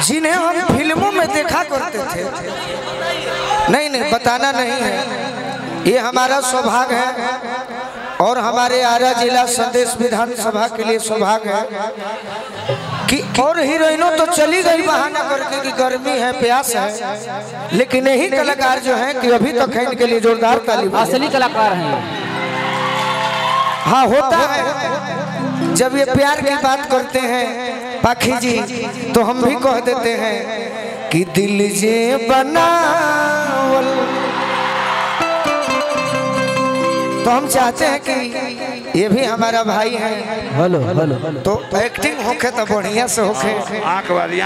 जिन्हें हम फिल्मों में देखा करते थे। नहीं नहीं बताना नहीं है, ये हमारा सौभाग्य है और हमारे आरा जिला संदेश विधानसभा के लिए सौभाग्य है कि और हीरोइनों तो चली गई बहाना करके कि गर्मी है प्यास है, लेकिन यही कलाकार जो हैं कि अभी तक है इनके लिए जोरदार ताली। असली कलाकार हैं। हाँ होता है, जब ये प्यार की बात करते हैं पाखी जी तो हम भी कह देते हैं कि दिल जे बनावल। तो हम चाहते हैं कि ये भी हमारा भाई है। हेलो हेलो तो एक्टिंग होके तो बढ़िया से होके आंख वाली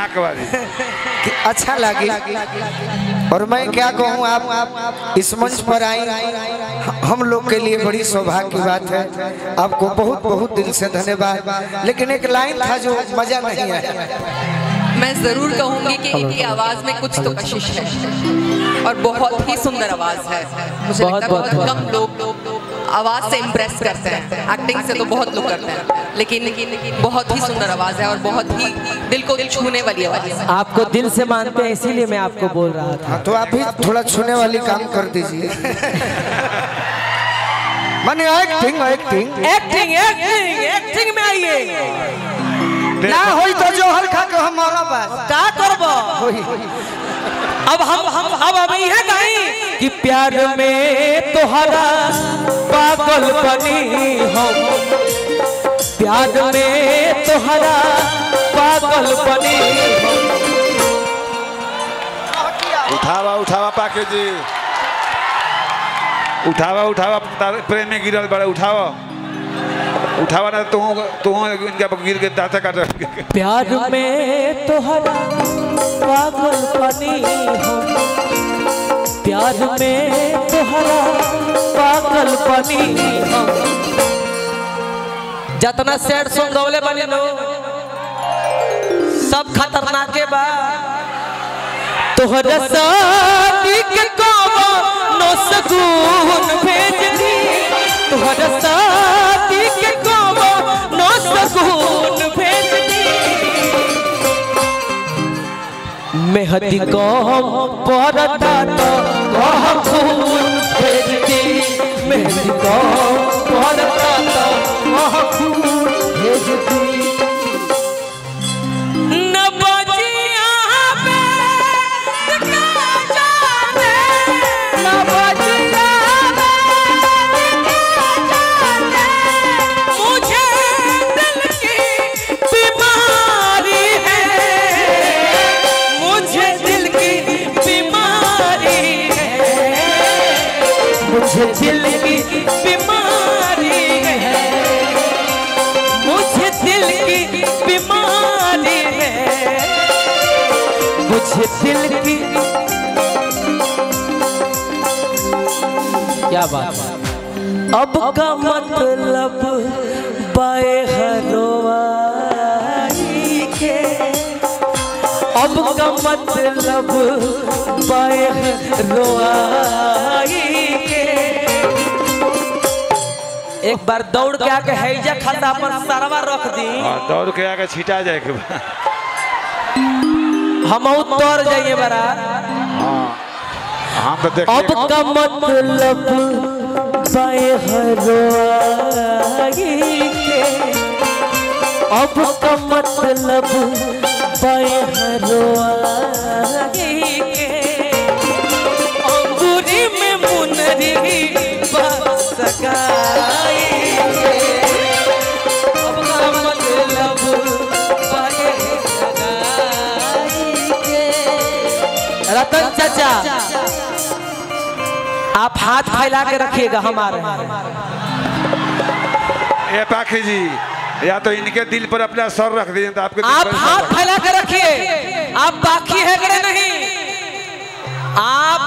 कि अच्छा लगे। और मैं क्या कहूँ, आप इस मंच पर आई, हम लोग के लिए बड़ी सौभाग्य की बात है। आपको बहुत बहुत दिल से धन्यवाद। लेकिन एक लाइन था जो मजा नहीं आया। मैं जरूर कहूंगी कि इनकी आवाज में कुछ तो कशिश है और बहुत ही सुंदर आवाज है। मुझे लगता है बहुत कम लोग आवाज से इम्प्रेस करते हैं, एक्टिंग से तो बहुत लोग करते हैं, लेकिन बहुत ही सुंदर आवाज है और बहुत ही दिल को छूने वाली आवाज है। आपको दिल से मानते हैं इसीलिए मैं आपको बोल रहा था। तो आप भी थोड़ा छूने वाली काम कर दीजिए। माने acting acting acting acting acting में आइए ना होई तो जो हल्का के हम बस का करबो। अब हम यह गाई कि प्यार में तोहरा पागल बनी हम, प्यार में तोहरा पागल बनी। उठावा उठावा पाके जी, उठावा उठावा प्रेम में गिरल बड़े। उठावा उठावा ना तो इनका गिर के दाता काट। प्यार में तोहरा पागल बनी हम, प्यार में तोहरा पागल बनी हम। जितना सैड सॉन्ग गौले बने लो सब खतरनाक के बा। तोहरा शादी के कोनो सगुन भेज दी, तोहरा शादी के कोनो सगुन भेज दी। मेहदी को परता तो कह फूल भेज दी, मेहदी को परता तो कह फूल भेज दी। मुझे दिल की बीमारी है, मुझे दिल की बीमारी है, मुझे दिल की। क्या बात है। अब का मतलब बाए हरवाई के, अब का मतलब बाए हरवाई। एक बार दौड़ के आके हैजा खाता पर सरवा रख दी। दौड़ के आके छिटा जाए के हम उतर जाइए बरा। हम तो देख अब का मतलब बाए हरवाई के, अब का मतलब बाए हरवाई के। अंगूरी में मुनरी सगाई, अब का मतलब बाए सगाई के। रतन चाचा आप हाथ फैला के रखिएगा हमारे। ये पाखी जी या तो इनके दिल पर अपना सर रख दीजिए तो आपके आप हाथ फैला के रखिए। आप बाकी है नहीं, आप